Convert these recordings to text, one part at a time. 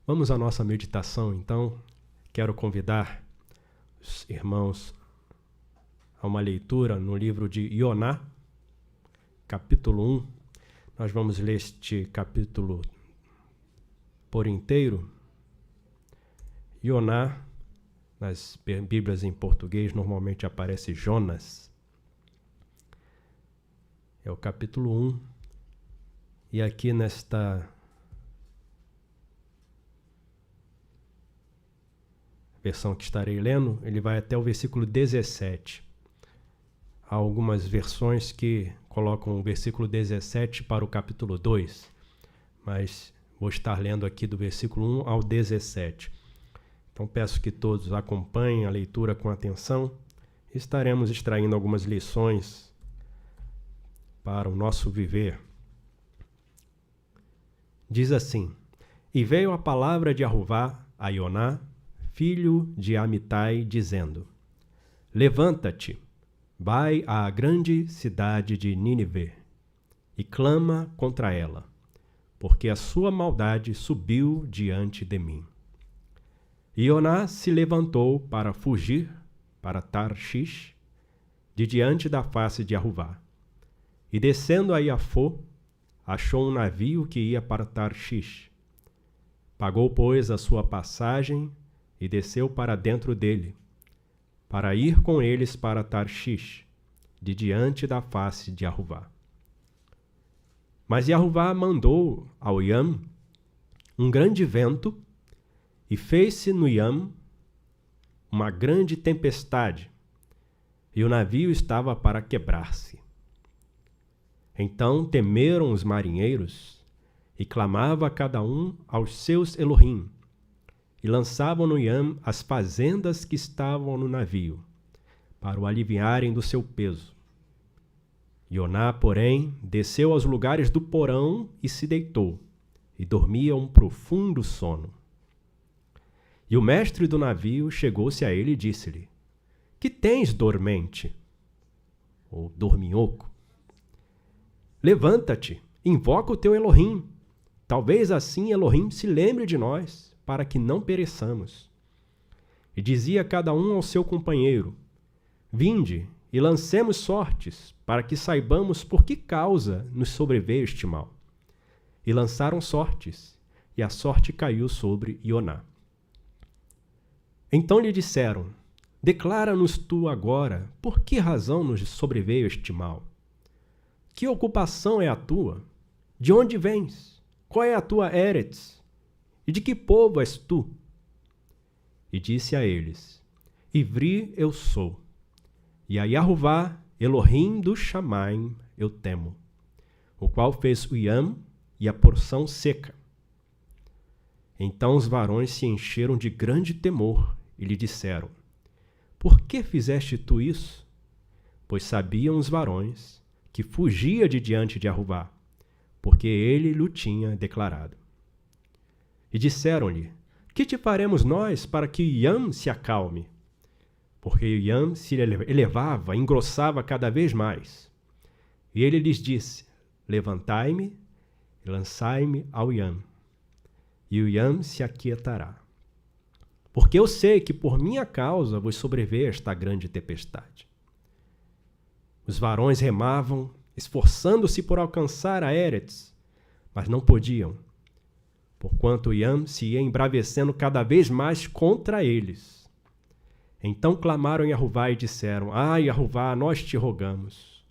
Vamos à nossa meditação, então. Quero convidar os irmãos a uma leitura no livro de Ioná, capítulo 1. Nós vamos ler este capítulo por inteiro. Ioná, nas Bíblias em português, normalmente aparece Jonas. É o capítulo 1. E aqui nesta versão que estarei lendo, ele vai até o versículo 17. Há algumas versões que colocam o versículo 17 para o capítulo 2, mas vou estar lendo aqui do versículo 1 ao 17. Então peço que todos acompanhem a leitura com atenção. Estaremos extraindo algumas lições para o nosso viver. Diz assim: E veio a palavra de Aruvá a Ioná, filho de Amitai, dizendo: Levanta-te, vai à grande cidade de Nínive e clama contra ela, porque a sua maldade subiu diante de mim. Ioná se levantou para fugir para Tarshish, de diante da face de Aruvá, e descendo a Iafô, achou um navio que ia para Tarshish. Pagou, pois, a sua passagem e desceu para dentro dele, para ir com eles para Tarshish, de diante da face de Aruvá. Mas Aruvá mandou ao Iam um grande vento, e fez-se no Iam uma grande tempestade, e o navio estava para quebrar-se. Então temeram os marinheiros, e clamava cada um aos seus Elohim, e lançavam no Iam as fazendas que estavam no navio, para o aliviarem do seu peso. Ioná, porém, desceu aos lugares do porão e se deitou, e dormia um profundo sono. E o mestre do navio chegou-se a ele e disse-lhe: Que tens, dormente? Ou dorminhoco? Levanta-te, invoca o teu Elohim. Talvez assim Elohim se lembre de nós, para que não pereçamos. E dizia cada um ao seu companheiro: Vinde e lancemos sortes, para que saibamos por que causa nos sobreveio este mal. E lançaram sortes, e a sorte caiu sobre Ioná. Então lhe disseram: Declara-nos tu agora por que razão nos sobreveio este mal. Que ocupação é a tua? De onde vens? Qual é a tua Eretz? E de que povo és tu? E disse a eles: Ivri eu sou, e a Yahová, Elohim do Shamaim, eu temo, o qual fez o Iam e a porção seca. Então os varões se encheram de grande temor e lhe disseram: Por que fizeste tu isso? Pois sabiam os varões que fugia de diante de Aruvá, porque ele lhe tinha declarado. E disseram-lhe: Que te faremos nós para que Iam se acalme? Porque Iam se elevava, engrossava cada vez mais. E ele lhes disse: Levantai-me e lançai-me ao Iam, e o Iam se aquietará. Porque eu sei que por minha causa vos sobreveio esta grande tempestade. Os varões remavam, esforçando-se por alcançar a Eretz, mas não podiam, porquanto o Iam se ia embravecendo cada vez mais contra eles. Então clamaram em Aruvá e disseram: Ai, Aruvá, nós te rogamos,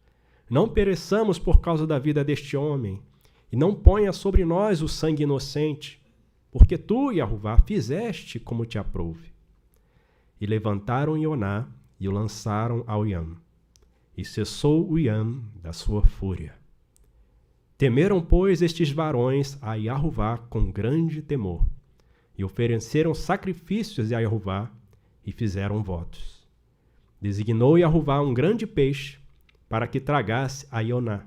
não pereçamos por causa da vida deste homem, e não ponha sobre nós o sangue inocente, porque tu, Aruvá, fizeste como te aprouve. E levantaram Ioná e o lançaram ao Iam, e cessou o Iam da sua fúria. Temeram, pois, estes varões a Aruvá com grande temor, e ofereceram sacrifícios a Aruvá, e fizeram votos. Designou Aruvá um grande peixe, para que tragasse a Ioná,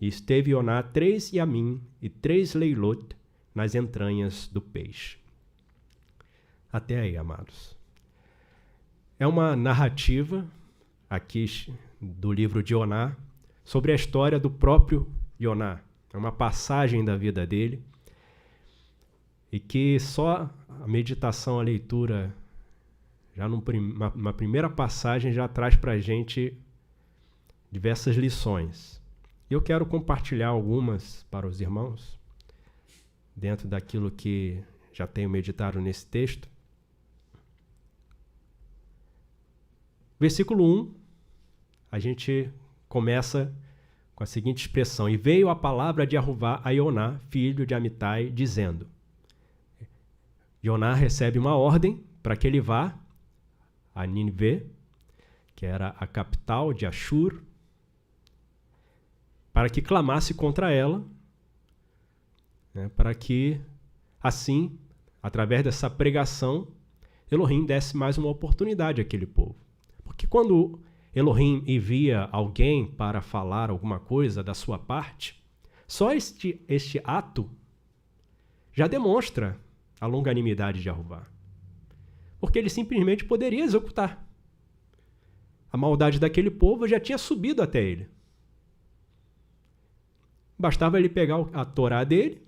e esteve Ioná 3 Yamim e 3 Leilot nas entranhas do peixe. Até aí, amados. É uma narrativa, aqui do livro de Ioná, sobre a história do próprio Ioná. É uma passagem da vida dele. e que só a meditação, a leitura, já numa primeira passagem, já traz para a gente diversas lições. Eu quero compartilhar algumas para os irmãos, dentro daquilo que já tenho meditado nesse texto. Versículo 1, a gente começa com a seguinte expressão: e veio a palavra de Yahuvá a Ioná, filho de Amitai, dizendo. Ioná recebe uma ordem para que ele vá a Nínive, que era a capital de Ashur, para que clamasse contra ela, né, para que, assim, através dessa pregação, Elohim desse mais uma oportunidade àquele povo. Porque quando Elohim envia alguém para falar alguma coisa da sua parte, só este ato já demonstra a longanimidade de Yahuvá. Porque ele simplesmente poderia executar. A maldade daquele povo já tinha subido até ele. Bastava ele pegar a Torá dele,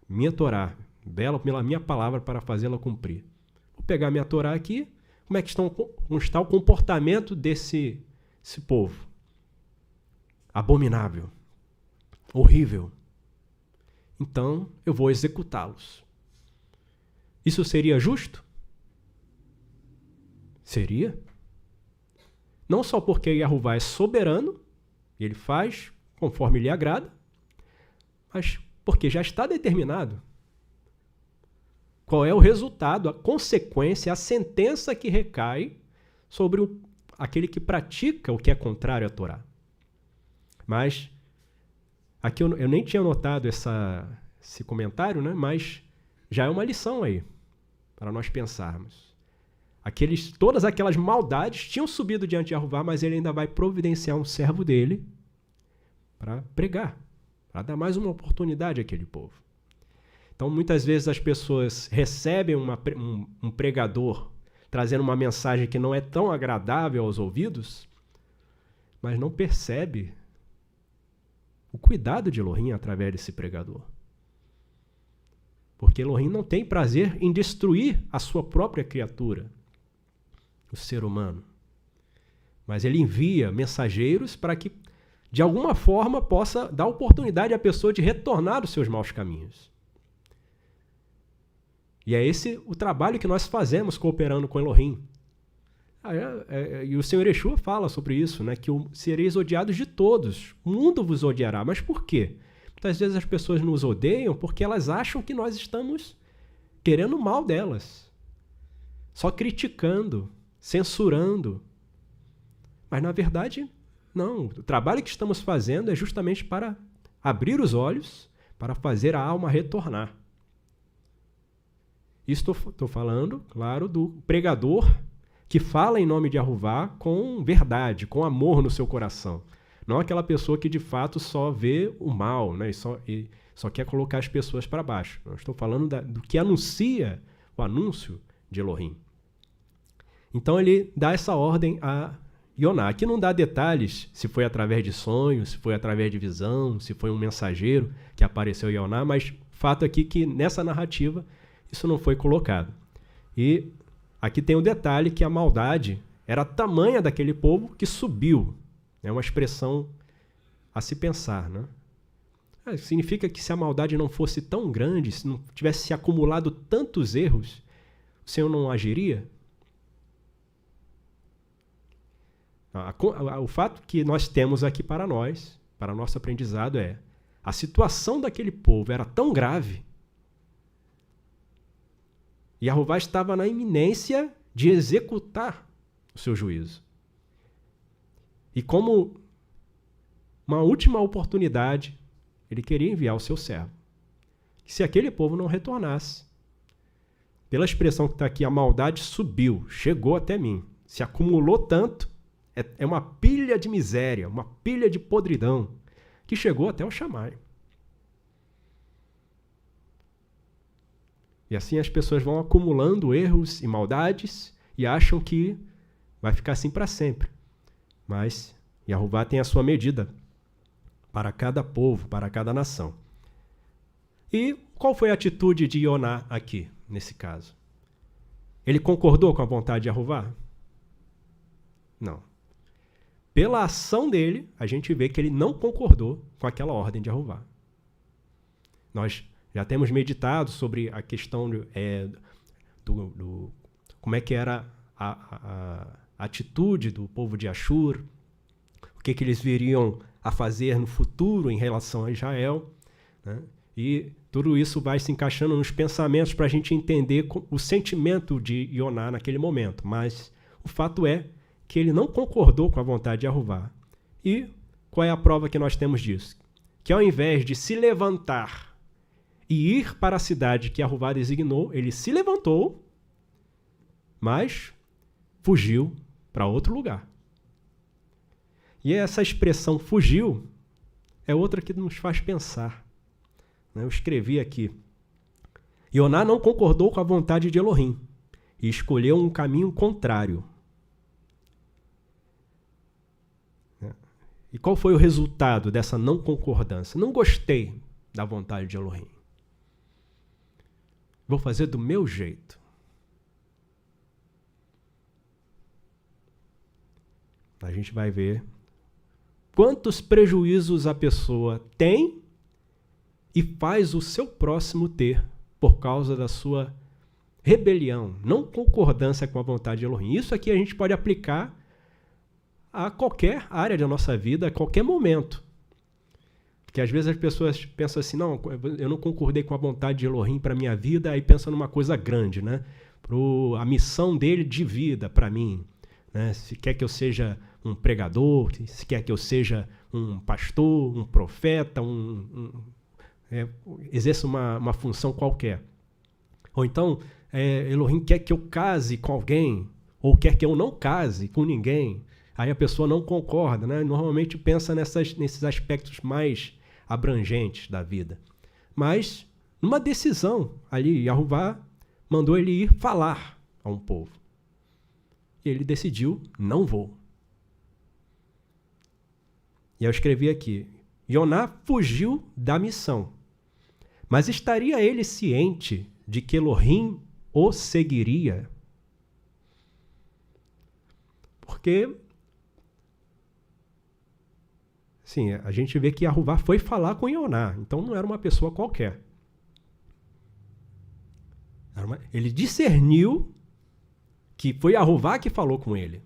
minha Torá, bela pela minha palavra para fazê-la cumprir. Vou pegar minha Torá aqui, como é que está o comportamento desse povo? Abominável, horrível. Então eu vou executá-los. Isso seria justo? Seria. Não só porque Yahuvá é soberano, e ele faz conforme lhe agrada, mas porque já está determinado qual é o resultado, a consequência, a sentença que recai sobre aquele que pratica o que é contrário à Torá. Mas, aqui eu nem tinha notado esse comentário, né? Mas já é uma lição aí, para nós pensarmos. Todas aquelas maldades tinham subido diante de Yahuvá, mas ele ainda vai providenciar um servo dele para pregar, para dar mais uma oportunidade àquele povo. Então, muitas vezes as pessoas recebem um pregador trazendo uma mensagem que não é tão agradável aos ouvidos, mas não percebe o cuidado de Elohim através desse pregador. Porque Elohim não tem prazer em destruir a sua própria criatura, o ser humano. Mas ele envia mensageiros para que, de alguma forma, possa dar oportunidade à pessoa de retornar dos seus maus caminhos. E é esse o trabalho que nós fazemos cooperando com Elohim. E o Senhor Yeshua fala sobre isso, né? Que sereis odiados de todos, o mundo vos odiará. Mas por quê? Muitas vezes as pessoas nos odeiam porque elas acham que nós estamos querendo o mal delas, só criticando, censurando. Mas, na verdade, não. O trabalho que estamos fazendo é justamente para abrir os olhos, para fazer a alma retornar. Estou falando, claro, do pregador que fala em nome de Yahuvá com verdade, com amor no seu coração. Não aquela pessoa que, de fato, só vê o mal, né? e só quer colocar as pessoas para baixo. Eu estou falando do que anuncia o anúncio de Elohim. Então, ele dá essa ordem a Ioná. Aqui não dá detalhes se foi através de sonhos, se foi através de visão, se foi um mensageiro que apareceu em Ioná, mas fato aqui que nessa narrativa isso não foi colocado. E aqui tem o detalhe que a maldade era tamanha daquele povo que subiu. É uma expressão a se pensar, né? Significa que se a maldade não fosse tão grande, se não tivesse se acumulado tantos erros, o Senhor não agiria? O fato que nós temos aqui para nós, para nosso aprendizado, é a situação daquele povo era tão grave e Yahuvá estava na iminência de executar o seu juízo. E como uma última oportunidade, ele queria enviar o seu servo. Que se aquele povo não retornasse, pela expressão que está aqui, a maldade subiu, chegou até mim, se acumulou tanto, é uma pilha de miséria, uma pilha de podridão, que chegou até o Shammai. E assim as pessoas vão acumulando erros e maldades e acham que vai ficar assim para sempre. Mas Yahuvá tem a sua medida para cada povo, para cada nação. E qual foi a atitude de Ioná aqui, nesse caso? Ele concordou com a vontade de Jeová? Não. Pela ação dele, a gente vê que ele não concordou com aquela ordem de Jeová. Nós já temos meditado sobre a questão como é que era a atitude do povo de Ashur, o que eles viriam a fazer no futuro em relação a Israel, né? E tudo isso vai se encaixando nos pensamentos para a gente entender o sentimento de Ioná naquele momento. Mas o fato é que ele não concordou com a vontade de Jeová. E qual é a prova que nós temos disso? Que ao invés de se levantar e ir para a cidade que Jeová designou, ele se levantou, mas fugiu para outro lugar. E essa expressão fugiu é outra que nos faz pensar. Eu escrevi aqui. Ioná não concordou com a vontade de Elohim e escolheu um caminho contrário. E qual foi o resultado dessa não concordância? Não gostei da vontade de Elohim. Vou fazer do meu jeito. A gente vai ver quantos prejuízos a pessoa tem e faz o seu próximo ter por causa da sua rebelião, não concordância com a vontade de Elohim. Isso aqui a gente pode aplicar a qualquer área da nossa vida, a qualquer momento. Porque às vezes as pessoas pensam assim, não, eu não concordei com a vontade de Elohim para a minha vida, aí pensam numa coisa grande, né? A missão dele de vida para mim. Né? Se quer que eu seja um pregador, se quer que eu seja um pastor, um profeta, exerça uma função qualquer. Ou então, Elohim quer que eu case com alguém, ou quer que eu não case com ninguém. Aí a pessoa não concorda, né? Normalmente pensa nesses aspectos mais abrangentes da vida. Mas, numa decisão ali, Jeová mandou ele ir falar a um povo. E ele decidiu, não vou. E eu escrevi aqui, Ioná fugiu da missão. Mas estaria ele ciente de que Elohim o seguiria? Porque, sim, a gente vê que Jeová foi falar com Ioná, então não era uma pessoa qualquer. Ele discerniu que foi Jeová que falou com ele.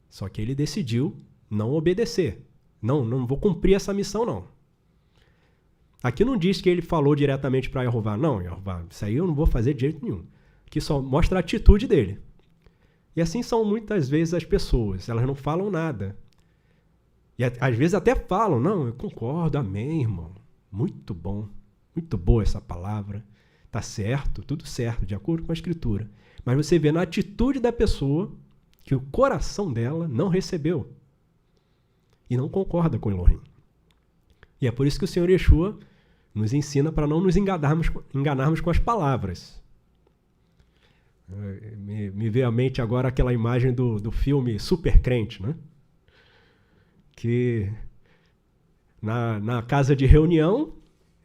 Só que ele decidiu não obedecer. Não vou cumprir essa missão, não. Aqui não diz que ele falou diretamente para Jeová. Não, Jeová, isso aí eu não vou fazer de jeito nenhum. Aqui só mostra a atitude dele. E assim são muitas vezes as pessoas. Elas não falam nada. E às vezes até falam, não, eu concordo, amém, irmão. Muito bom. Muito boa essa palavra. Está certo, tudo certo, de acordo com a Escritura. Mas você vê na atitude da pessoa que o coração dela não recebeu. E não concorda com Elohim. E é por isso que o Senhor Yeshua nos ensina para não nos enganarmos com as palavras. Me veio à mente agora aquela imagem do filme Super Crente, né? Que na casa de reunião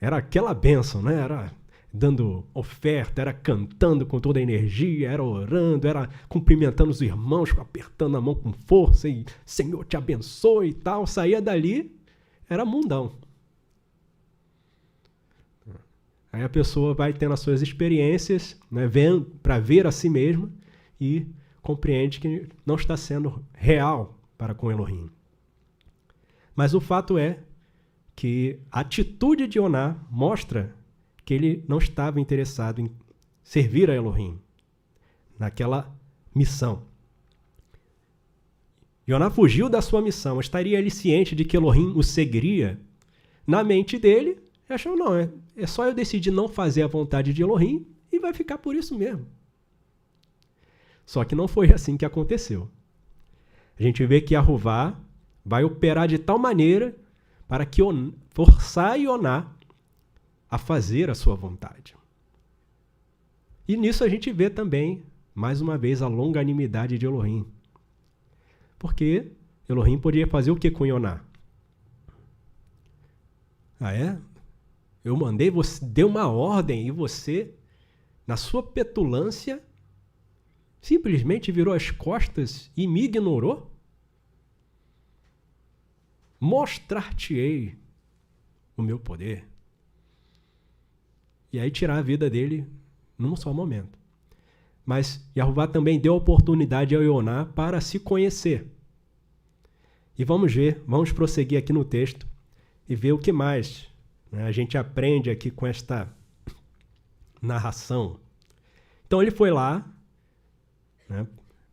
era aquela bênção, né? Era dando oferta, era cantando com toda a energia, era orando, era cumprimentando os irmãos, apertando a mão com força e Senhor te abençoe e tal. Saía dali, era mundão. Aí a pessoa vai tendo as suas experiências, né, para ver a si mesma e compreende que não está sendo real para com Elohim. Mas o fato é que a atitude de Ioná mostra que ele não estava interessado em servir a Elohim naquela missão. Ioná fugiu da sua missão. Estaria ele ciente de que Elohim o seguiria? Na mente dele, ele achou, não, é só eu decidir não fazer a vontade de Elohim e vai ficar por isso mesmo. Só que não foi assim que aconteceu. A gente vê que Jeová vai operar de tal maneira para que forçar Ioná a fazer a sua vontade. E nisso a gente vê também, mais uma vez, a longanimidade de Elohim. Porque Elohim poderia fazer o que com Ioná? Eu mandei, você deu uma ordem e você, na sua petulância, simplesmente virou as costas e me ignorou? Mostrar-te-ei o meu poder. E aí tirar a vida dele num só momento. Mas Yahová também deu oportunidade ao Ioná para se conhecer. E vamos ver, vamos prosseguir aqui no texto e ver o que mais, né, a gente aprende aqui com esta narração. Então ele foi lá, né,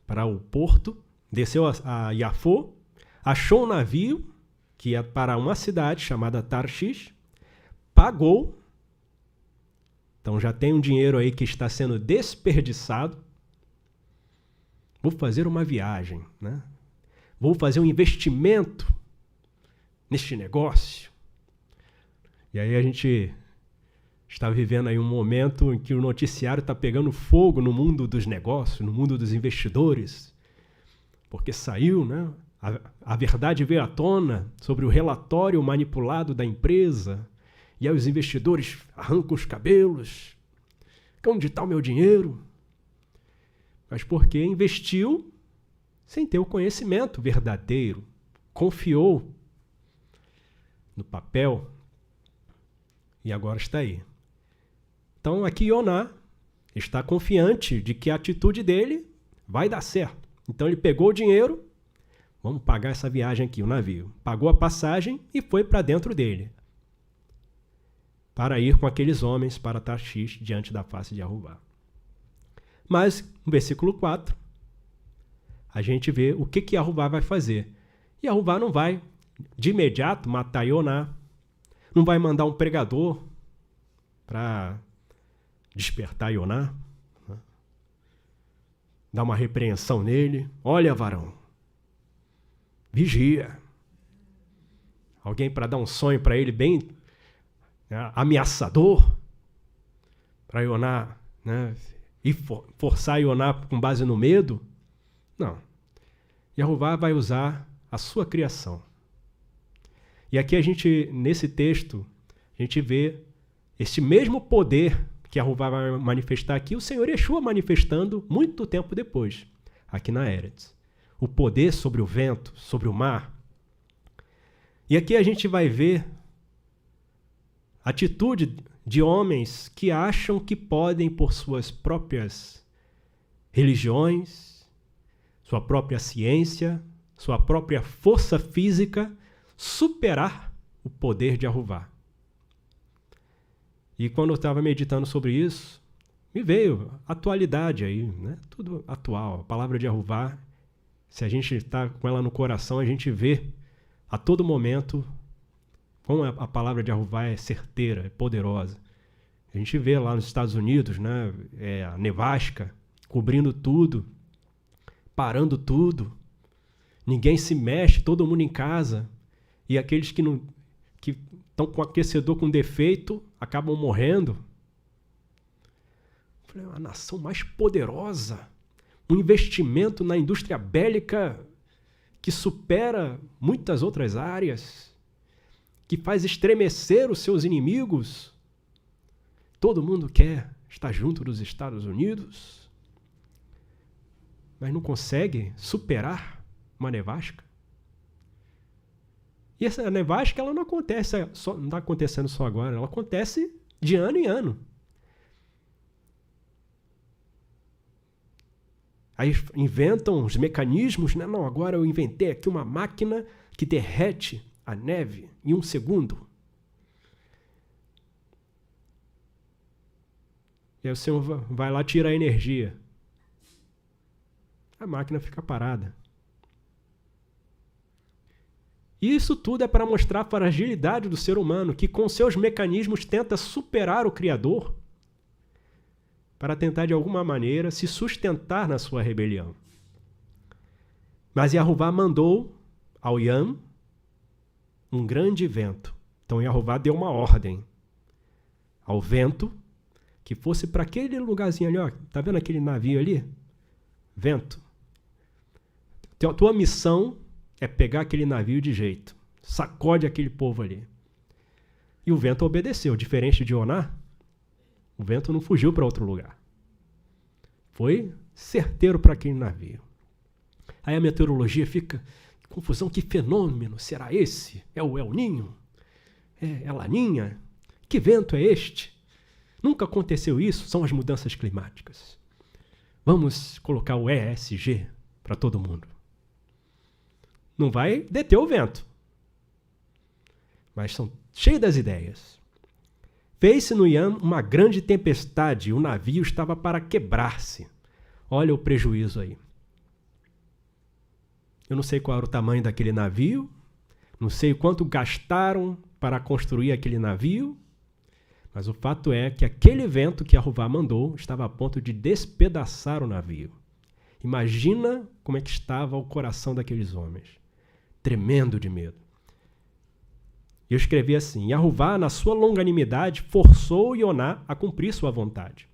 para o porto, desceu a Yafô, achou um navio que ia para uma cidade chamada Tarshish, pagou. Então já tem um dinheiro aí que está sendo desperdiçado. Vou fazer uma viagem, né? Vou fazer um investimento neste negócio. E aí a gente está vivendo aí um momento em que o noticiário está pegando fogo no mundo dos negócios, no mundo dos investidores, porque saiu, né? A verdade veio à tona sobre o relatório manipulado da empresa, e aí os investidores arrancam os cabelos. Onde está o meu dinheiro? Mas porque investiu sem ter o conhecimento verdadeiro, confiou no papel e agora está aí. Então aqui Ioná está confiante de que a atitude dele vai dar certo. Então ele pegou o dinheiro, vamos pagar essa viagem aqui, o navio. Pagou a passagem e foi para dentro dele, para ir com aqueles homens para Tarshish diante da face de Yahová. Mas no versículo 4, a gente vê o que Yahová vai fazer. Yahová não vai de imediato matar Ioná, não vai mandar um pregador para despertar Ioná, né? Dar uma repreensão nele. Olha, varão, vigia. Alguém para dar um sonho para ele bem, né, ameaçador, para Ioná, né, e forçar Ioná com base no medo. Não. Yahová vai usar a sua criação. E aqui a gente, nesse texto, a gente vê esse mesmo poder que Yahová vai manifestar aqui, o Senhor Yeshua manifestando muito tempo depois, aqui na Eretz. O poder sobre o vento, sobre o mar. E aqui a gente vai ver a atitude de homens que acham que podem, por suas próprias religiões, sua própria ciência, sua própria força física, superar o poder de Yahová. E quando eu estava meditando sobre isso, me veio atualidade aí, né? Tudo atual. A palavra de Yahová, se a gente está com ela no coração, a gente vê a todo momento como a palavra de Yahová é certeira, é poderosa. A gente vê lá nos Estados Unidos, né, a nevasca cobrindo tudo, parando tudo. Ninguém se mexe, todo mundo em casa. E aqueles que estão com aquecedor com defeito acabam morrendo. Falei, a nação mais poderosa, um investimento na indústria bélica que supera muitas outras áreas, que faz estremecer os seus inimigos. Todo mundo quer estar junto dos Estados Unidos, mas não consegue superar uma nevasca. E essa nevasca ela não acontece só, não está acontecendo só agora, ela acontece de ano em ano. Aí inventam os mecanismos, né? Não, agora eu inventei aqui uma máquina que derrete a neve em 1 segundo. E aí o Senhor vai lá tirar a energia. A máquina fica parada. E isso tudo é para mostrar a fragilidade do ser humano, que com seus mecanismos tenta superar o Criador para tentar de alguma maneira se sustentar na sua rebelião. Mas Yahová mandou ao Yam um grande vento. Então Yahová deu uma ordem ao vento que fosse para aquele lugarzinho ali, ó, tá vendo aquele navio ali? Vento. A tua missão é pegar aquele navio de jeito. Sacode aquele povo ali. E o vento obedeceu. Diferente de Ioná, o vento não fugiu para outro lugar. Foi certeiro para aquele navio. Aí a meteorologia fica, que confusão, que fenômeno será esse? É o El Ninho? É Laninha? Que vento é este? Nunca aconteceu isso, são as mudanças climáticas. Vamos colocar o ESG para todo mundo. Não vai deter o vento, mas são cheios das ideias. Fez-se no Iam uma grande tempestade e o navio estava para quebrar-se. Olha o prejuízo aí. Eu não sei qual era o tamanho daquele navio, não sei quanto gastaram para construir aquele navio, mas o fato é que aquele vento que Yahuvá mandou estava a ponto de despedaçar o navio. Imagina como é que estava o coração daqueles homens. Tremendo de medo. Eu escrevi assim: Yahuvá, na sua longanimidade, forçou Ioná a cumprir sua vontade.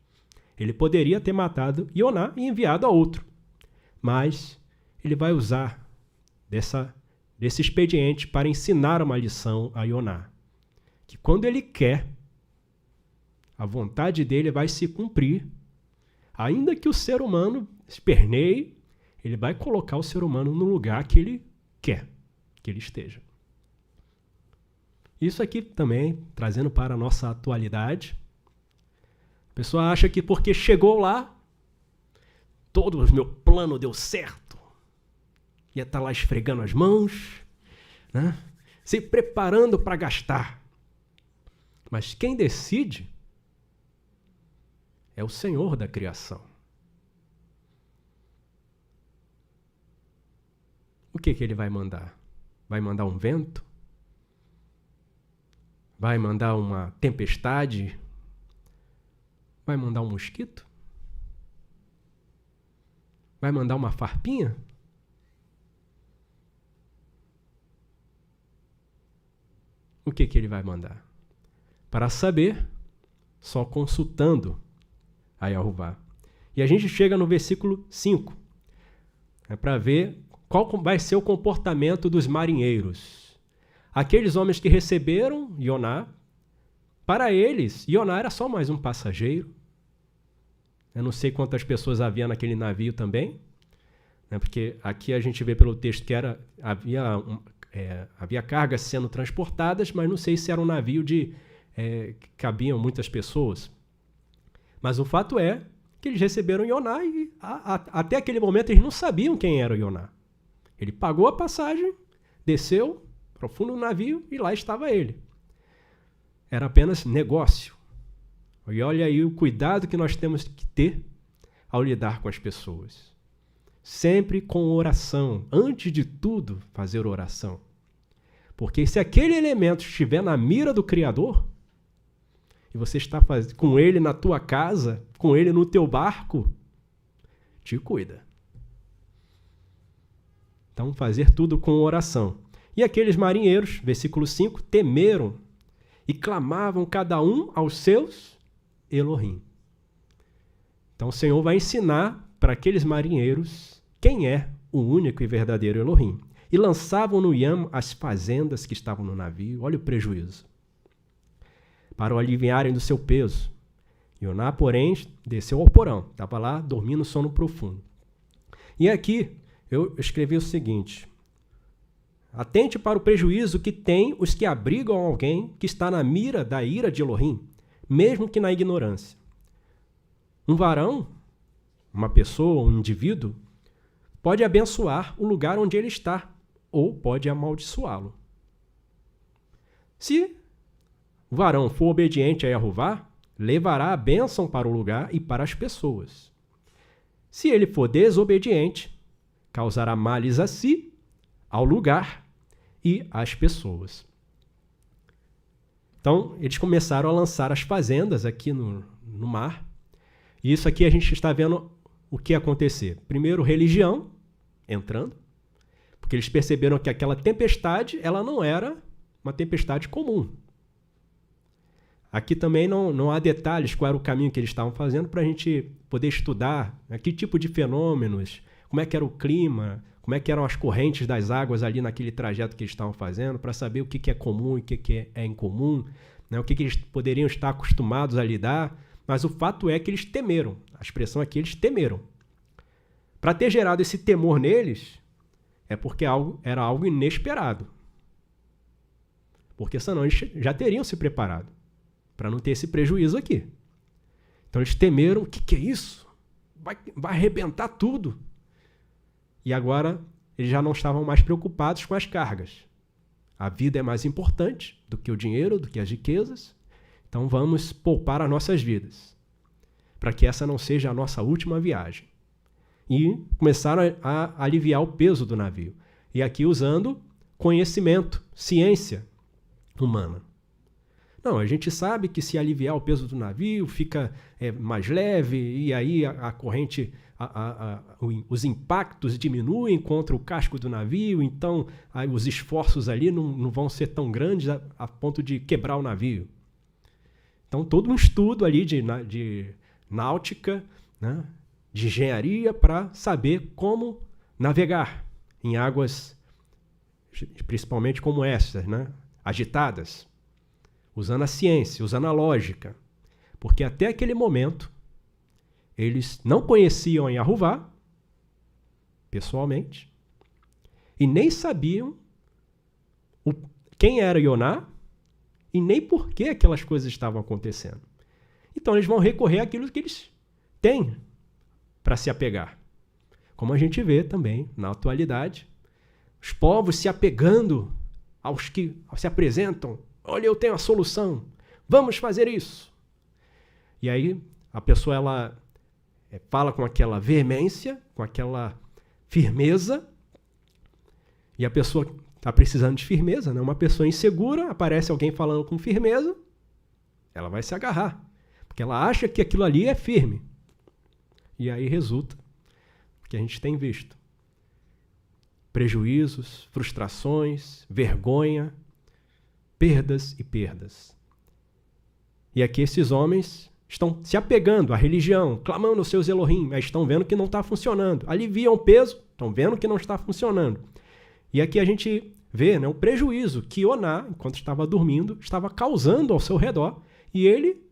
Ele poderia ter matado Ioná e enviado a outro, mas ele vai usar desse expediente para ensinar uma lição a Ioná. Que quando ele quer, a vontade dele vai se cumprir. Ainda que o ser humano esperneie, ele vai colocar o ser humano no lugar que ele quer que ele esteja. Isso aqui também, trazendo para a nossa atualidade. A pessoa acha que porque chegou lá, todo o meu plano deu certo. Ia estar lá esfregando as mãos, né? Se preparando para gastar. Mas quem decide é o Senhor da criação. O que ele vai mandar? Vai mandar um vento? Vai mandar uma tempestade? Vai mandar um mosquito? Vai mandar uma farpinha? O que ele vai mandar? Para saber, só consultando a Yahuvá. E a gente chega no versículo 5, para ver qual vai ser o comportamento dos marinheiros. Aqueles homens que receberam Ioná, para eles, Ioná era só mais um passageiro. Eu não sei quantas pessoas havia naquele navio também, né, porque aqui a gente vê pelo texto que havia cargas sendo transportadas, mas não sei se era um navio que cabiam muitas pessoas. Mas o fato é que eles receberam Ioná e até aquele momento eles não sabiam quem era o Ioná. Ele pagou a passagem, desceu para o fundo do navio e lá estava ele. Era apenas negócio. E olha aí o cuidado que nós temos que ter ao lidar com as pessoas. Sempre com oração. Antes de tudo, fazer oração. Porque se aquele elemento estiver na mira do Criador, e você está com ele na tua casa, com ele no teu barco, te cuida. Então, fazer tudo com oração. E aqueles marinheiros, versículo 5, temeram e clamavam cada um aos seus Elohim. Então, o Senhor vai ensinar para aqueles marinheiros quem é o único e verdadeiro Elohim. E lançavam no Iam as fazendas que estavam no navio. Olha o prejuízo. Para o aliviarem do seu peso. Ioná, porém, desceu ao porão. Estava lá dormindo sono profundo. E aqui eu escrevi o seguinte: atente para o prejuízo que tem os que abrigam alguém que está na mira da ira de Elohim, mesmo que na ignorância. Um varão, uma pessoa, um indivíduo, pode abençoar o lugar onde ele está, ou pode amaldiçoá-lo. Se o varão for obediente a Yahuvá, levará a bênção para o lugar e para as pessoas. Se ele for desobediente, causará males a si, ao lugar e às pessoas. Então, eles começaram a lançar as fazendas aqui no mar. E isso aqui a gente está vendo o que acontecer. Primeiro, religião entrando, porque eles perceberam que aquela tempestade ela não era uma tempestade comum. Aqui também não há detalhes qual era o caminho que eles estavam fazendo para a gente poder estudar, né, que tipo de fenômenos, como é que era o clima, como é que eram as correntes das águas ali naquele trajeto que eles estavam fazendo, para saber o que é comum e o que é incomum. né, o que eles poderiam estar acostumados a lidar, mas o fato é que eles temeram. A expressão aqui, eles temeram. Para ter gerado esse temor neles, é porque era algo inesperado. Porque senão eles já teriam se preparado para não ter esse prejuízo aqui. Então eles temeram, o que é isso? Vai arrebentar tudo. E agora eles já não estavam mais preocupados com as cargas. A vida é mais importante do que o dinheiro, do que as riquezas. Então vamos poupar as nossas vidas, para que essa não seja a nossa última viagem. E começaram a aliviar o peso do navio. E aqui usando conhecimento, ciência humana. Não, a gente sabe que se aliviar o peso do navio, fica mais leve, e aí a corrente, os impactos diminuem contra o casco do navio, então os esforços ali não vão ser tão grandes a ponto de quebrar o navio. Então, todo um estudo ali de náutica, né, de engenharia, para saber como navegar em águas, principalmente como essas, né, agitadas, usando a ciência, usando a lógica. Porque até aquele momento, eles não conheciam Yahová, pessoalmente, e nem sabiam quem era Yoná e nem por que aquelas coisas estavam acontecendo. Então, eles vão recorrer àquilo que eles têm para se apegar. Como a gente vê também na atualidade, os povos se apegando aos que se apresentam. Olha, eu tenho a solução. Vamos fazer isso. E aí a pessoa ela fala com aquela veemência, com aquela firmeza. E a pessoa está precisando de firmeza, né? Uma pessoa insegura, aparece alguém falando com firmeza, ela vai se agarrar. Porque ela acha que aquilo ali é firme. E aí resulta o que a gente tem visto. Prejuízos, frustrações, vergonha, perdas e perdas. E aqui esses homens estão se apegando à religião, clamando aos seus Elohim, mas estão vendo que não está funcionando. Aliviam o peso, estão vendo que não está funcionando. E aqui a gente vê, né, o prejuízo que Yoná, enquanto estava dormindo, estava causando ao seu redor. E ele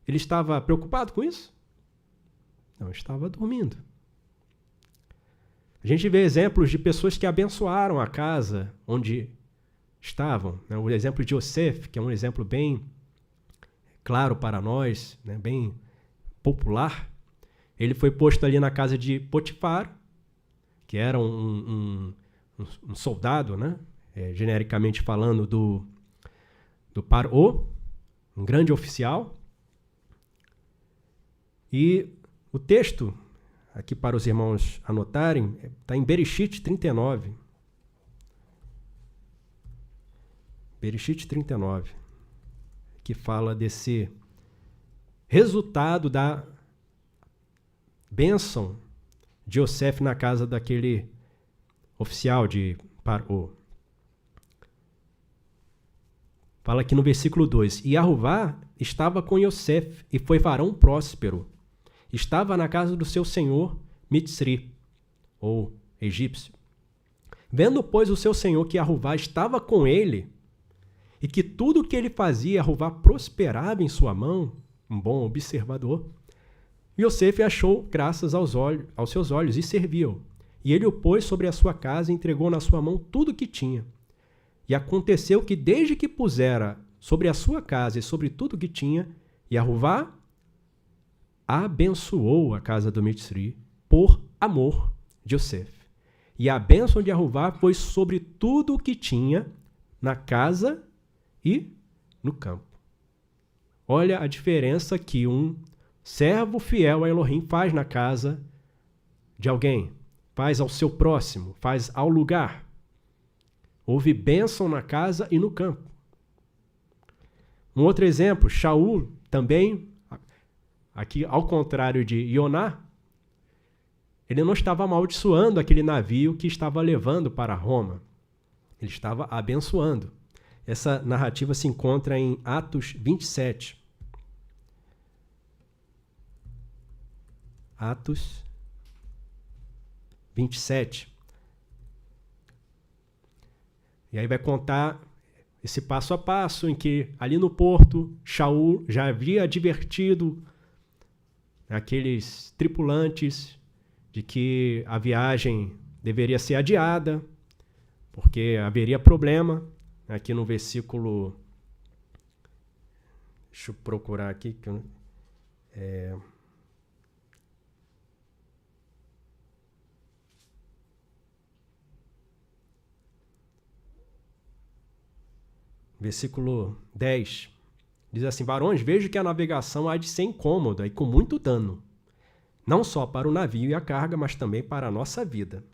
estava preocupado com isso? Não, estava dormindo. A gente vê exemplos de pessoas que abençoaram a casa onde estavam, né? O exemplo de Yosef, que é um exemplo bem claro para nós, né? Bem popular. Ele foi posto ali na casa de Potifar, que era um soldado, né? Genericamente falando, do Paró, um grande oficial. E o texto, aqui para os irmãos anotarem, está em Bereshit 39. Bereshit 39, que fala desse resultado da bênção de Yosef na casa daquele oficial de Paró. Fala aqui no versículo 2: E Yahová estava com Yosef, e foi varão próspero. Estava na casa do seu senhor Mitzri, ou egípcio. Vendo, pois, o seu senhor que Yahová estava com ele, e que tudo o que ele fazia, Yahová prosperava em sua mão, um bom observador, Yosef achou graças aos seus olhos e serviu. E ele o pôs sobre a sua casa e entregou na sua mão tudo o que tinha. E aconteceu que, desde que pusera sobre a sua casa e sobre tudo o que tinha, Yahová abençoou a casa do Mitzri por amor de Yosef. E a bênção de Yahová foi sobre tudo o que tinha na casa e no campo. Olha a diferença que um servo fiel a Elohim faz na casa de alguém, faz ao seu próximo, faz ao lugar. Houve bênção na casa e no campo. Um outro exemplo, Shaul também, aqui ao contrário de Yoná, ele não estava amaldiçoando aquele navio que estava levando para Roma. Ele estava abençoando. Essa narrativa se encontra em Atos 27. Atos 27. E aí vai contar esse passo a passo em que ali no porto, Shaul já havia advertido aqueles tripulantes de que a viagem deveria ser adiada, porque haveria problema. Aqui no versículo... Deixa eu procurar aqui. Versículo 10. Diz assim: varões, vejo que a navegação há de ser incômoda e com muito dano, não só para o navio e a carga, mas também para a nossa vida.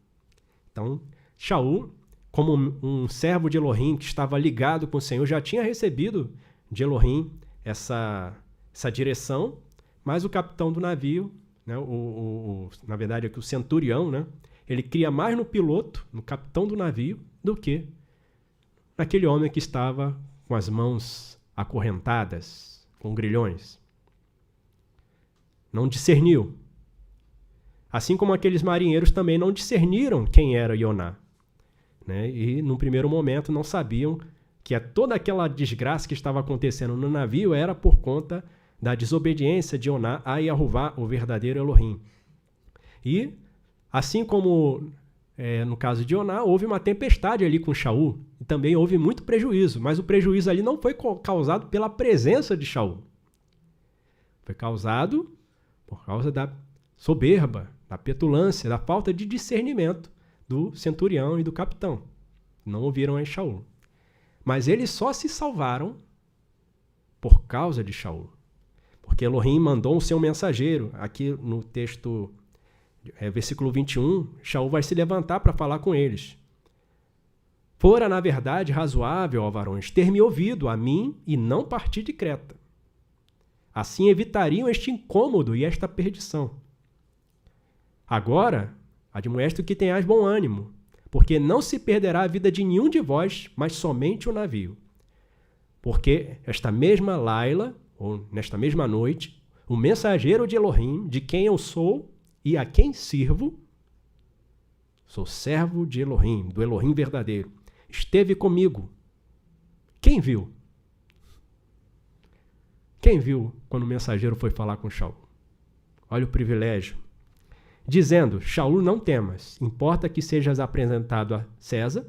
Então, Shaul, como um servo de Elohim que estava ligado com o Senhor, já tinha recebido de Elohim essa direção, mas o capitão do navio, né, na verdade aqui o centurião, né, ele cria mais no piloto, no capitão do navio, do que naquele homem que estava com as mãos acorrentadas, com grilhões. Não discerniu. Assim como aqueles marinheiros também não discerniram quem era Ioná, né? E, num primeiro momento, não sabiam que toda aquela desgraça que estava acontecendo no navio era por conta da desobediência de Ioná a Yahová, o verdadeiro Elohim. E, assim como no caso de Ioná, houve uma tempestade ali com Shaul, e também houve muito prejuízo, mas o prejuízo ali não foi causado pela presença de Shaul. Foi causado por causa da soberba, da petulância, da falta de discernimento do centurião e do capitão. Não ouviram a Shaul. Mas eles só se salvaram por causa de Shaul. Porque Elohim mandou o seu mensageiro. Aqui no texto, versículo 21, Shaul vai se levantar para falar com eles. Fora, na verdade, razoável, ó varões, ter me ouvido a mim e não partir de Creta. Assim evitariam este incômodo e esta perdição. Agora, admoesto que tenhais bom ânimo, porque não se perderá a vida de nenhum de vós, mas somente o navio. Porque esta mesma Laila, ou nesta mesma noite, o mensageiro de Elohim, de quem eu sou e a quem sirvo, sou servo de Elohim, do Elohim verdadeiro, esteve comigo. Quem viu? Quem viu quando o mensageiro foi falar com Shaul? Olha o privilégio. Dizendo, Shaul, não temas, importa que sejas apresentado a César,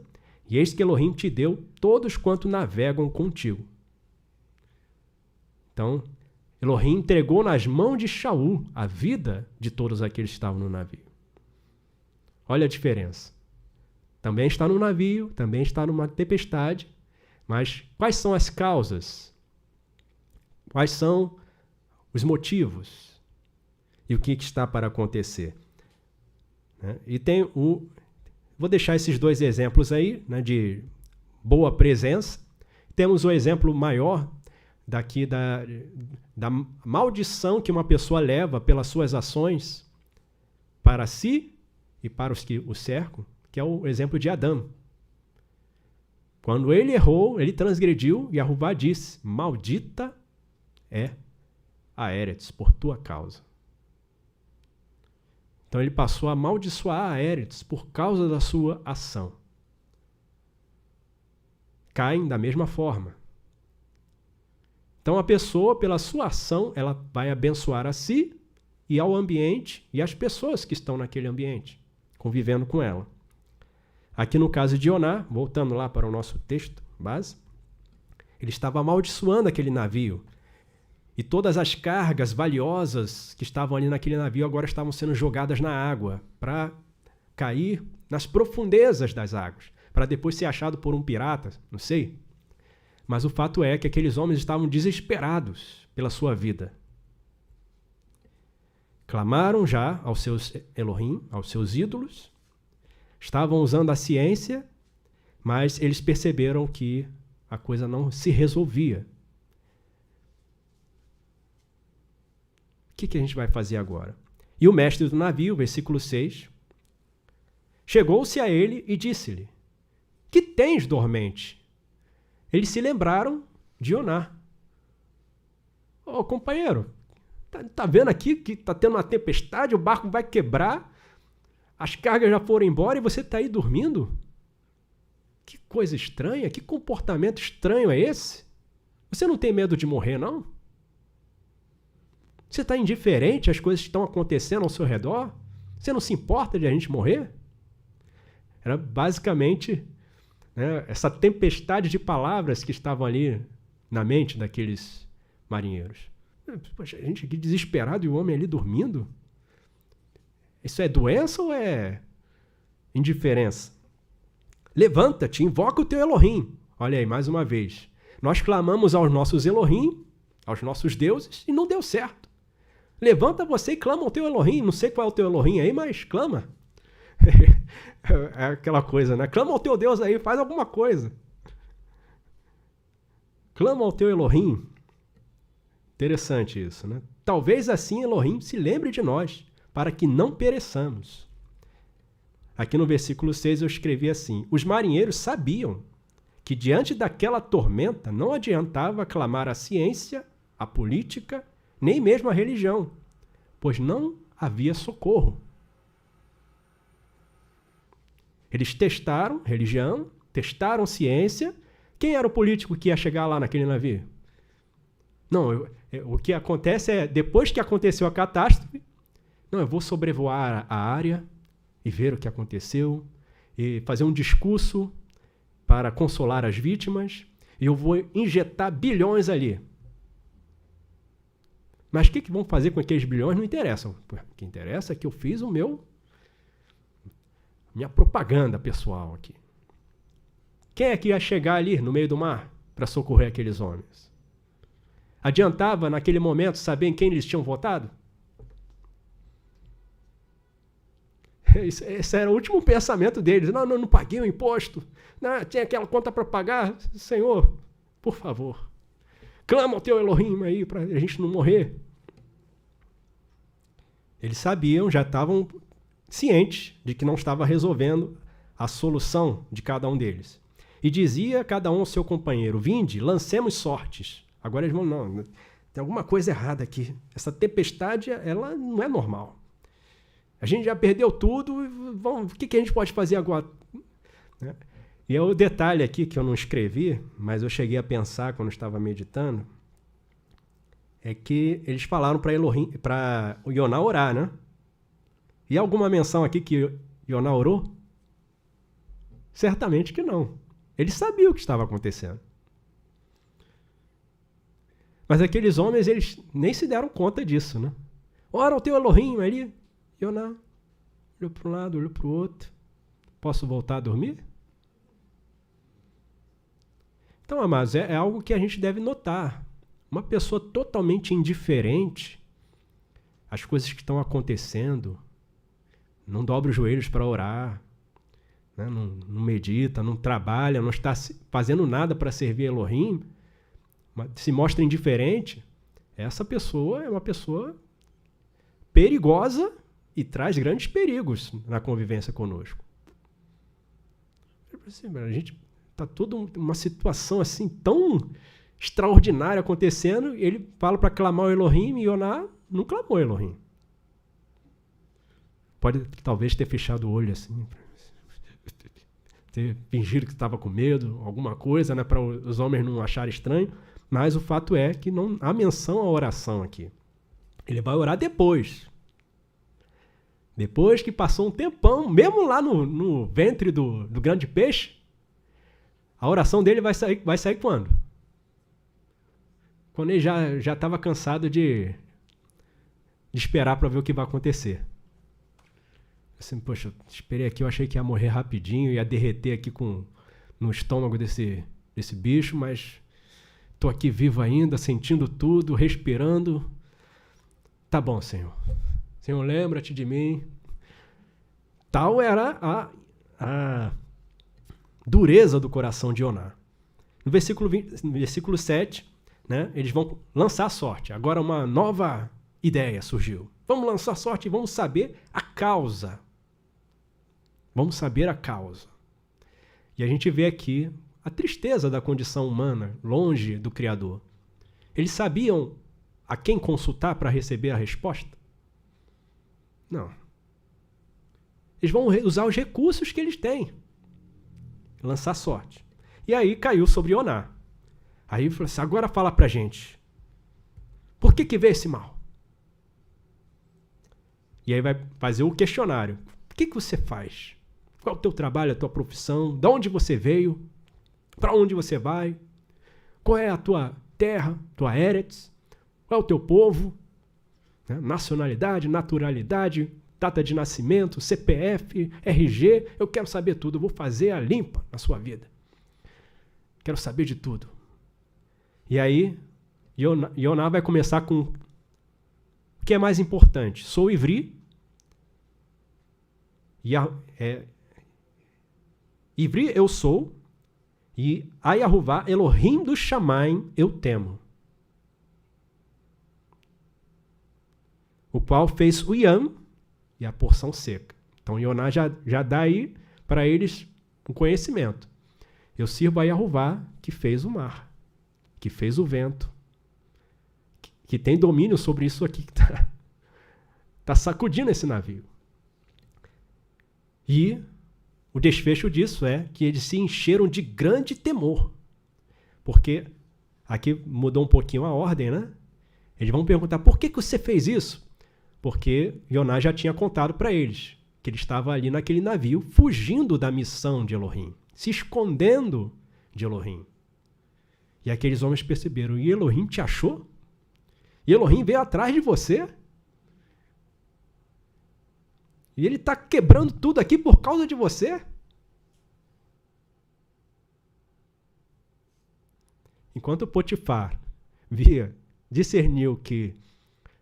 e eis que Elohim te deu todos quanto navegam contigo. Então, Elohim entregou nas mãos de Shaul a vida de todos aqueles que estavam no navio. Olha a diferença. Também está no navio, também está numa tempestade, mas quais são as causas? Quais são os motivos? E o que está para acontecer? E tem vou deixar esses dois exemplos aí, né, de boa presença. Temos o exemplo maior daqui da maldição que uma pessoa leva pelas suas ações para si e para os que o cercam, que é o exemplo de Adão. Quando ele errou, ele transgrediu, e Yahová disse, maldita é a Eretz por tua causa. Então ele passou a amaldiçoar a Eretz por causa da sua ação. Caem da mesma forma. Então a pessoa, pela sua ação, ela vai abençoar a si e ao ambiente e às pessoas que estão naquele ambiente, convivendo com ela. Aqui no caso de Ioná, voltando lá para o nosso texto base, ele estava amaldiçoando aquele navio. E todas as cargas valiosas que estavam ali naquele navio agora estavam sendo jogadas na água para cair nas profundezas das águas, para depois ser achado por um pirata, não sei. Mas o fato é que aqueles homens estavam desesperados pela sua vida. Clamaram já aos seus Elohim, aos seus ídolos, estavam usando a ciência, mas eles perceberam que a coisa não se resolvia. O que a gente vai fazer agora? E o mestre do navio, versículo 6, chegou-se a ele e disse-lhe, que tens, dormente? Eles se lembraram de Ioná. Ô, companheiro, tá vendo aqui que tá tendo uma tempestade, o barco vai quebrar, as cargas já foram embora e você está aí dormindo? Que coisa estranha, que comportamento estranho é esse? Você não tem medo de morrer, não? Você está indiferente às coisas que estão acontecendo ao seu redor? Você não se importa de a gente morrer? Era basicamente, né, essa tempestade de palavras que estavam ali na mente daqueles marinheiros. Poxa, gente aqui desesperado e o homem ali dormindo? Isso é doença ou é indiferença? Levanta-te, invoca o teu Elohim. Olha aí, mais uma vez. Nós clamamos aos nossos Elohim, aos nossos deuses, e não deu certo. Levanta você e clama ao teu Elohim. Não sei qual é o teu Elohim aí, mas clama. É aquela coisa, né? Clama ao teu Deus aí, faz alguma coisa. Clama ao teu Elohim. Interessante isso, né? Talvez assim Elohim se lembre de nós, para que não pereçamos. Aqui no versículo 6 eu escrevi assim: os marinheiros sabiam que diante daquela tormenta não adiantava clamar a ciência, a política, nem mesmo a religião, pois não havia socorro. Eles testaram religião, testaram ciência. Quem era o político que ia chegar lá naquele navio? Não, o que acontece é, depois que aconteceu a catástrofe, não, eu vou sobrevoar a área e ver o que aconteceu, e fazer um discurso para consolar as vítimas, e eu vou injetar bilhões ali. Mas o que vão fazer com aqueles bilhões não interessa. O que interessa é que eu fiz minha propaganda pessoal aqui. Quem é que ia chegar ali no meio do mar para socorrer aqueles homens? Adiantava, naquele momento, saber em quem eles tinham votado? Esse era o último pensamento deles. Não paguei o imposto. Não, tinha aquela conta para pagar. Senhor, por favor, clama ao teu Elohim aí para a gente não morrer. Eles sabiam, já estavam cientes de que não estava resolvendo a solução de cada um deles. E dizia cada um ao seu companheiro: vinde, lancemos sortes. Agora eles vão, não, tem alguma coisa errada aqui. Essa tempestade, ela não é normal. A gente já perdeu tudo, o que a gente pode fazer agora? E é o detalhe aqui que eu não escrevi, mas eu cheguei a pensar quando estava meditando, é que eles falaram para o Yoná orar, né? E alguma menção aqui que Yoná orou? Certamente que não. Ele sabia o que estava acontecendo. Mas aqueles homens, eles nem se deram conta disso, né? Ora ao teu Elohim ali. Yoná olhou para um lado, olhou para o outro. Posso voltar a dormir? Então, amados, é algo que a gente deve notar. Uma pessoa totalmente indiferente às coisas que estão acontecendo, não dobra os joelhos para orar, né? Não medita, não trabalha, não está fazendo nada para servir Elohim, se mostra indiferente, essa pessoa é uma pessoa perigosa e traz grandes perigos na convivência conosco. A gente está toda uma situação assim tão extraordinária acontecendo, e ele fala para clamar o Elohim, e Yoná não clamou o Elohim. Pode talvez ter fechado o olho assim, ter fingido que estava com medo, alguma coisa, né, para os homens não acharem estranho, mas o fato é que não há menção à oração aqui. Ele vai orar depois. Depois que passou um tempão, mesmo lá no ventre do grande peixe, a oração dele vai sair quando? Quando ele já estava cansado de esperar para ver o que vai acontecer. Assim, poxa, esperei aqui, eu achei que ia morrer rapidinho, ia derreter aqui no estômago desse bicho, mas estou aqui vivo ainda, sentindo tudo, respirando. Tá bom, Senhor. Senhor, lembra-te de mim. Tal era a dureza do coração de Yoná. No versículo 7, né, eles vão lançar sorte. Agora uma nova ideia surgiu. Vamos lançar sorte e vamos saber a causa. Vamos saber a causa. E a gente vê aqui a tristeza da condição humana, longe do Criador. Eles sabiam a quem consultar para receber a resposta? Não. Eles vão usar os recursos que eles têm. lançar sorte. E aí caiu sobre Ioná. Aí falou assim, agora fala pra gente. Por que veio esse mal? E aí vai fazer o questionário. O que você faz? Qual é o teu trabalho, a tua profissão? De onde você veio? Para onde você vai? Qual é a tua terra, tua Eretz? Qual é o teu povo? Nacionalidade, naturalidade, data de nascimento, CPF, RG. Eu quero saber tudo. Eu vou fazer a limpa na sua vida. Quero saber de tudo. E aí, Ioná vai começar com o que é mais importante. Sou ivri. Ivri eu sou. E Ayahuvá, Elohim do Shamaim, eu temo. O qual fez o Yam e a porção seca. Então, Ioná já dá aí para eles um conhecimento. Eu sirvo a Ayahuvá, que fez o mar, que fez o vento, que tem domínio sobre isso aqui que está sacudindo esse navio. E o desfecho disso é que eles se encheram de grande temor. Porque aqui mudou um pouquinho a ordem, né? Eles vão perguntar, por que você fez isso? Porque Ioná já tinha contado para eles que ele estava ali naquele navio, fugindo da missão de Elohim, se escondendo de Elohim. E aqueles homens perceberam, e Elohim te achou? E Elohim veio atrás de você? E ele está quebrando tudo aqui por causa de você? Enquanto Potifar discerniu que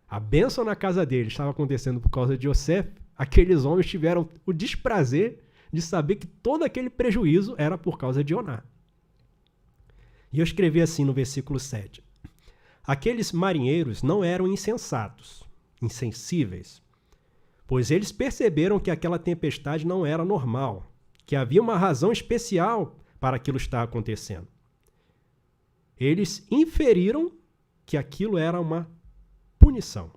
a bênção na casa dele estava acontecendo por causa de Yosef, aqueles homens tiveram o desprazer de saber que todo aquele prejuízo era por causa de Ioná. E eu escrevi assim no versículo 7. Aqueles marinheiros não eram insensatos, insensíveis, pois eles perceberam que aquela tempestade não era normal, que havia uma razão especial para aquilo estar acontecendo. Eles inferiram que aquilo era uma punição.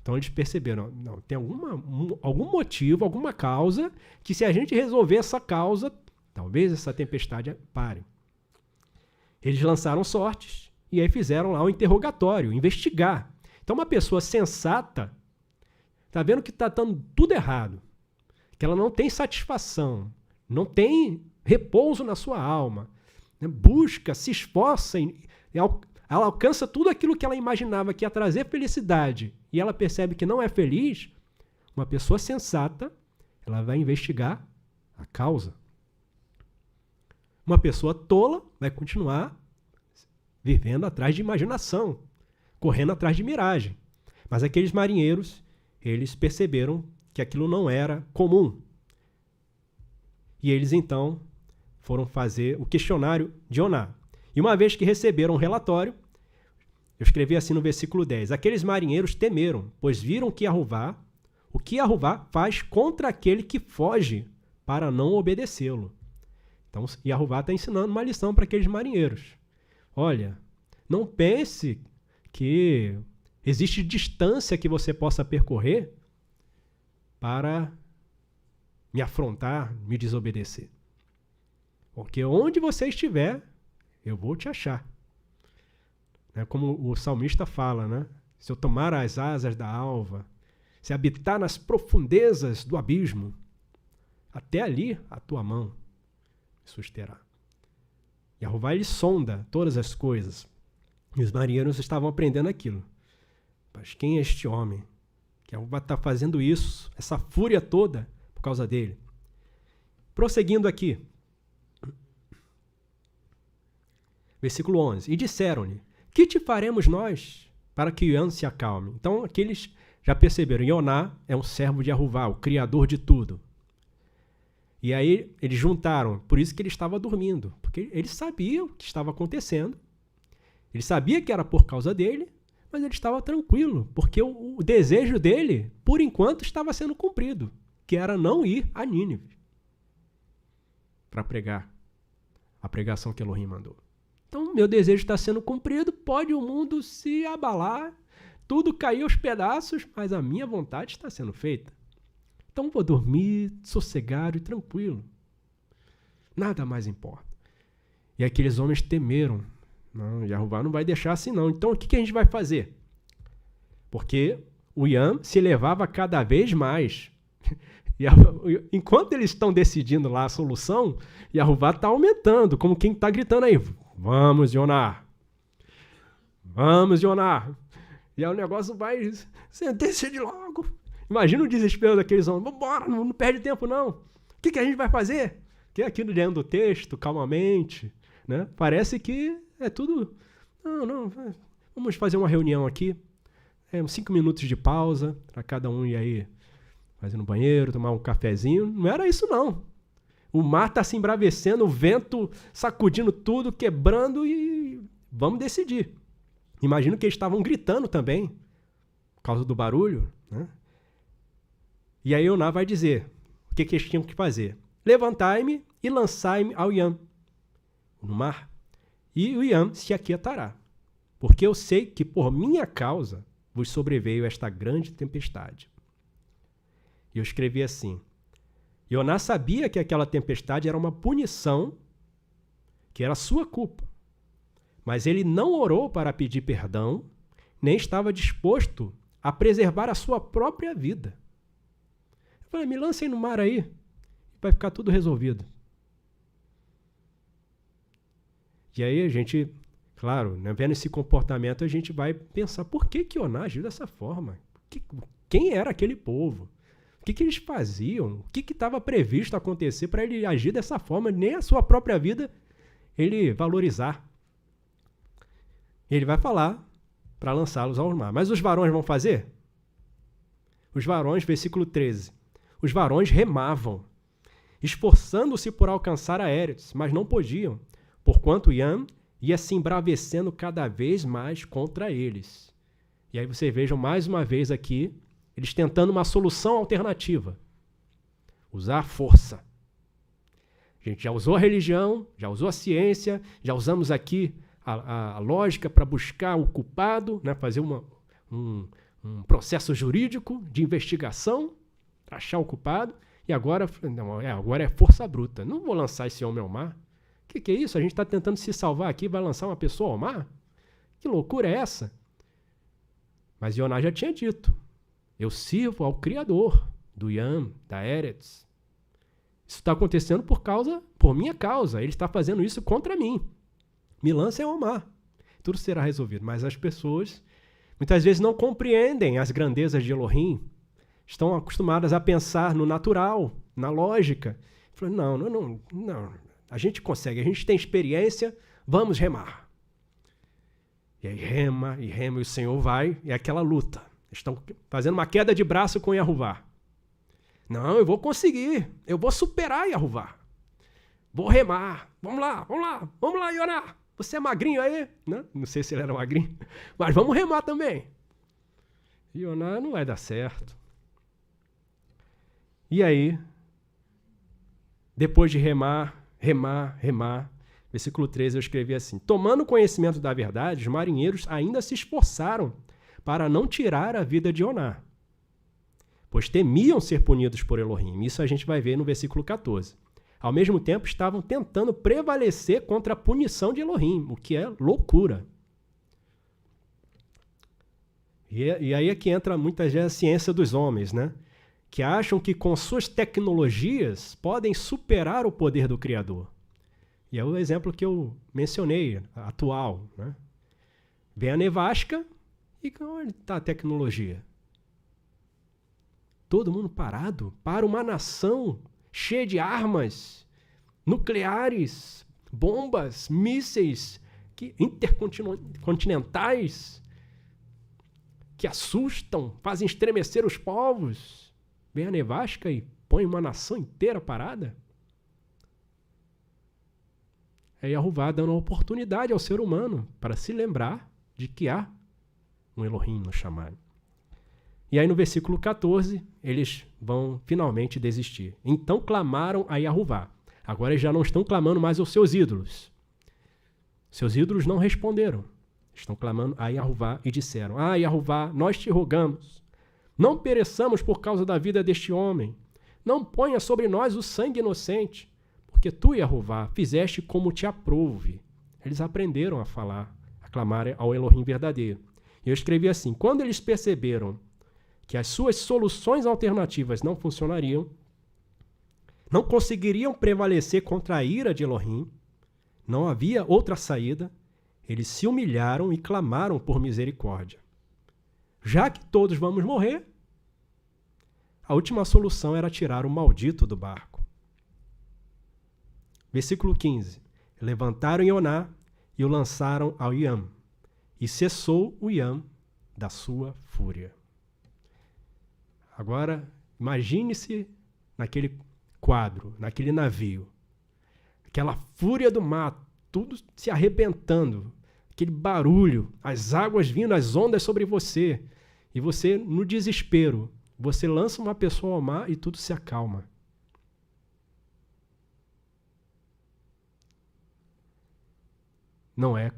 Então eles perceberam, não, tem algum motivo, alguma causa, que se a gente resolver essa causa, talvez essa tempestade pare. Eles lançaram sortes e aí fizeram lá o interrogatório, investigar. Então uma pessoa sensata está vendo que está dando tudo errado, que ela não tem satisfação, não tem repouso na sua alma, né? Busca, se esforça, ela alcança tudo aquilo que ela imaginava que ia trazer felicidade e ela percebe que não é feliz. Uma pessoa sensata, ela vai investigar a causa. Uma pessoa tola vai continuar vivendo atrás de imaginação, correndo atrás de miragem. Mas aqueles marinheiros, eles perceberam que aquilo não era comum. E eles, então, foram fazer o questionário de Ioná. E uma vez que receberam o relatório, eu escrevi assim no versículo 10, aqueles marinheiros temeram, pois viram que o que Yahuvá faz contra aquele que foge para não obedecê-lo. Então, Yahuvá está ensinando uma lição para aqueles marinheiros. Olha, não pense que existe distância que você possa percorrer para me afrontar, me desobedecer. Porque onde você estiver, eu vou te achar. Como o salmista fala, né? Se eu tomar as asas da alva, se habitar nas profundezas do abismo, até ali a tua mão me susterá. Yahuvá, ele sonda todas as coisas. E os marinheiros estavam aprendendo aquilo. Mas quem é este homem? Que Yahuvá está fazendo isso, essa fúria toda, por causa dele. Prosseguindo aqui. Versículo 11. E disseram-lhe, que te faremos nós para que Ian se acalme? Então, aqueles já perceberam, Ioná é um servo de Yahuvá, o criador de tudo. E aí eles juntaram, por isso que ele estava dormindo, porque ele sabia o que estava acontecendo, ele sabia que era por causa dele, mas ele estava tranquilo, porque o desejo dele, por enquanto, estava sendo cumprido, que era não ir a Nínive para pregar a pregação que Elohim mandou. Então, meu desejo está sendo cumprido, pode o mundo se abalar, tudo cair aos pedaços, mas a minha vontade está sendo feita. Então, vou dormir sossegado e tranquilo. Nada mais importa. E aqueles homens temeram. Não, Yahová não vai deixar assim não. Então o que a gente vai fazer? Porque o Yam se elevava cada vez mais. Enquanto eles estão decidindo lá a solução, Yahová está aumentando, como quem está gritando aí, vamos, Yoná. Vamos, Yoná. E aí o negócio vai, você decide logo. Imagina o desespero daqueles homens. Vambora, não perde tempo não. O que a gente vai fazer? Que aqui dentro do texto, calmamente, né? Parece que é tudo... Não, vamos fazer uma reunião aqui. Uns 5 minutos de pausa, para cada um ir aí fazer no banheiro, tomar um cafezinho. Não era isso não. O mar está se embravecendo, o vento sacudindo tudo, quebrando e vamos decidir. Imagino que eles estavam gritando também, por causa do barulho, né? E aí Yoná vai dizer o que eles tinham que fazer. Levantai-me e lançai-me ao Yam, no mar, e o Yam se aquietará, porque eu sei que por minha causa vos sobreveio esta grande tempestade. E eu escrevi assim, Yoná sabia que aquela tempestade era uma punição, que era sua culpa, mas ele não orou para pedir perdão, nem estava disposto a preservar a sua própria vida. Eu falei, me lancem no mar aí, vai ficar tudo resolvido. E aí a gente, claro, né, vendo esse comportamento, a gente vai pensar, por que Yoná agiu dessa forma? Quem era aquele povo? O que eles faziam? O que estava previsto acontecer para ele agir dessa forma? Nem a sua própria vida ele valorizar. Ele vai falar para lançá-los ao mar. Mas os varões vão fazer? Os varões, versículo 13. Os varões remavam, esforçando-se por alcançar a Éredes, mas não podiam, porquanto Yam ia se embravecendo cada vez mais contra eles. E aí vocês vejam mais uma vez aqui, eles tentando uma solução alternativa. Usar a força. A gente já usou a religião, já usou a ciência, já usamos aqui a lógica para buscar o culpado, né, fazer um processo jurídico de investigação, achar o culpado, e agora, agora é força bruta. Não vou lançar esse homem ao mar. O que é isso? A gente está tentando se salvar aqui, vai lançar uma pessoa ao mar? Que loucura é essa? Mas Yoná já tinha dito, eu sirvo ao Criador do Yam, da Éredes. Isso está acontecendo por minha causa. Ele está fazendo isso contra mim. Me lancem ao mar. Tudo será resolvido. Mas as pessoas, muitas vezes, não compreendem as grandezas de Elohim. Estão acostumadas a pensar no natural, na lógica. Falam, não. A gente consegue, a gente tem experiência, vamos remar. E aí rema, e o Senhor vai, e é aquela luta. Estão fazendo uma queda de braço com Yahová. Não, eu vou conseguir, eu vou superar Yahová. Vou remar, vamos lá, Yoná. Você é magrinho aí? Não sei se ele era magrinho, mas vamos remar também. Yoná não vai dar certo. E aí, depois de remar, versículo 13 eu escrevi assim, tomando conhecimento da verdade, os marinheiros ainda se esforçaram para não tirar a vida de Yoná, pois temiam ser punidos por Elohim. Isso a gente vai ver no versículo 14. Ao mesmo tempo, estavam tentando prevalecer contra a punição de Elohim, o que é loucura. E aí é que entra muitas vezes a ciência dos homens, né? Que acham que com suas tecnologias podem superar o poder do Criador. E é o exemplo que eu mencionei, atual, né? Vem a nevasca e onde está a tecnologia? Todo mundo parado para uma nação cheia de armas nucleares, bombas, mísseis intercontinentais que assustam, fazem estremecer os povos. Vem a nevasca e põe uma nação inteira parada. É Yahová dando uma oportunidade ao ser humano para se lembrar de que há um Elohim no chamado. E aí no versículo 14, eles vão finalmente desistir. Então clamaram a Yahová. Agora eles já não estão clamando mais aos seus ídolos. Seus ídolos não responderam. Estão clamando a Yahová e disseram, Yahová, nós te rogamos, não pereçamos por causa da vida deste homem. Não ponha sobre nós o sangue inocente, porque tu, Jeová, fizeste como te aprouve. Eles aprenderam a falar, a clamar ao Elohim verdadeiro. E eu escrevi assim: quando eles perceberam que as suas soluções alternativas não funcionariam, não conseguiriam prevalecer contra a ira de Elohim, não havia outra saída, eles se humilharam e clamaram por misericórdia. Já que todos vamos morrer, a última solução era tirar o maldito do barco. Versículo 15. Levantaram Ioná e o lançaram ao Iam, e cessou o Iam da sua fúria. Agora, imagine-se naquele quadro, naquele navio, aquela fúria do mar, tudo se arrebentando, aquele barulho, as águas vindo, as ondas sobre você, e você, no desespero, você lança uma pessoa ao mar e tudo se acalma. Não é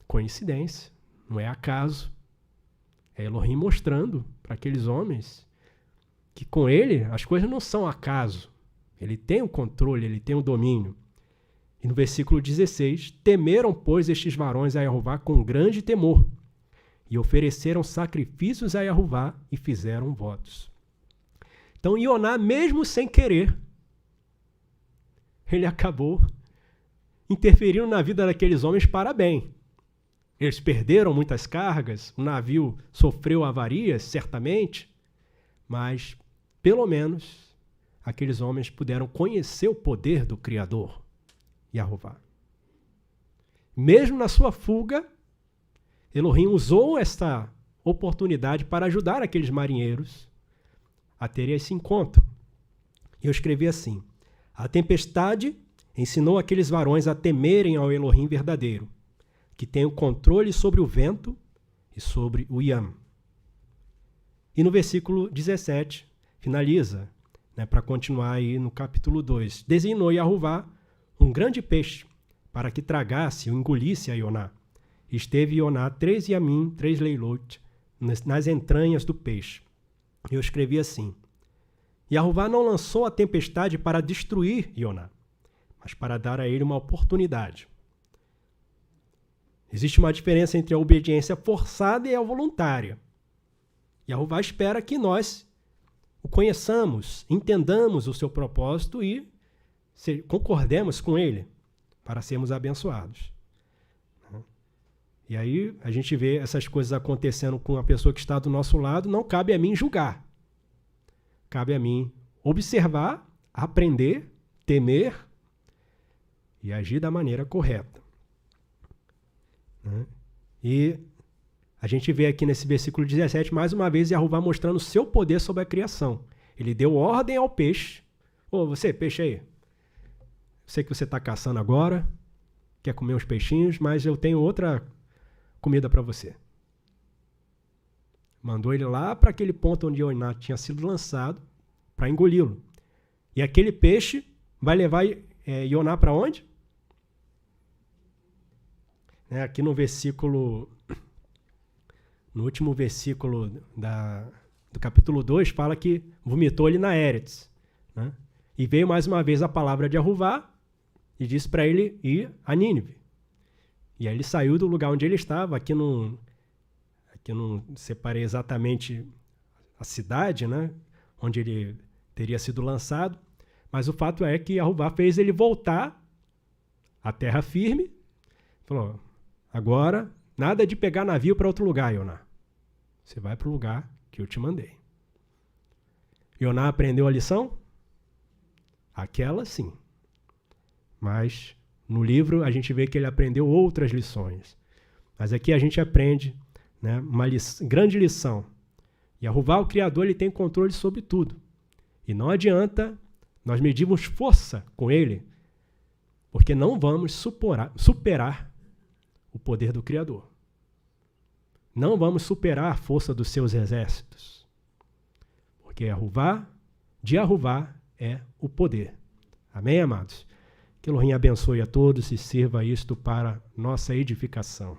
coincidência, não é acaso. É Elohim mostrando para aqueles homens que com ele as coisas não são acaso. Ele tem o controle, ele tem o domínio. E no versículo 16, temeram, pois, estes varões a Jeová com grande temor, e ofereceram sacrifícios a Jeová e fizeram votos. Então, Ioná, mesmo sem querer, ele acabou interferindo na vida daqueles homens para bem. Eles perderam muitas cargas, o navio sofreu avarias, certamente, mas, pelo menos, aqueles homens puderam conhecer o poder do Criador, Jeová. Mesmo na sua fuga, Elohim usou esta oportunidade para ajudar aqueles marinheiros a terem esse encontro. Eu escrevi assim: a tempestade ensinou aqueles varões a temerem ao Elohim verdadeiro, que tem o controle sobre o vento e sobre o Iam. E no versículo 17, finaliza, para continuar aí no capítulo 2. Designou Jeová um grande peixe para que tragasse ou engolisse a Ioná. Esteve Ioná 3 yamim, 3 leilot, nas entranhas do peixe. Eu escrevi assim: Jeová não lançou a tempestade para destruir Ioná, mas para dar a ele uma oportunidade. Existe uma diferença entre a obediência forçada e a voluntária. Jeová espera que nós o conheçamos, entendamos o seu propósito e concordemos com ele para sermos abençoados. E aí a gente vê essas coisas acontecendo com a pessoa que está do nosso lado, não cabe a mim julgar. Cabe a mim observar, aprender, temer e agir da maneira correta. E a gente vê aqui nesse versículo 17, mais uma vez, Jeová mostrando o seu poder sobre a criação. Ele deu ordem ao peixe. Ô, você, peixe aí, sei que você está caçando agora, quer comer uns peixinhos, mas eu tenho outra comida para você. Mandou ele lá para aquele ponto onde Ioná tinha sido lançado para engoli-lo. E aquele peixe vai levar Ioná para onde? Aqui no versículo, no último versículo do capítulo 2, fala que vomitou ele na Eretz. E veio mais uma vez a palavra de Jeová e disse para ele ir a Nínive. E aí ele saiu do lugar onde ele estava. Aqui não separei exatamente a cidade, onde ele teria sido lançado, mas o fato é que Jeová fez ele voltar à terra firme. Falou: agora nada de pegar navio para outro lugar, Ioná. Você vai para o lugar que eu te mandei. Ioná aprendeu a lição? Aquela sim. Mas no livro a gente vê que ele aprendeu outras lições. Mas aqui a gente aprende uma grande lição. Jeová, o Criador, ele tem controle sobre tudo. E não adianta nós medirmos força com ele, porque não vamos superar o poder do Criador. Não vamos superar a força dos seus exércitos. Porque de Jeová é o poder. Amém, amados? Que Elohim abençoe a todos e sirva isto para nossa edificação.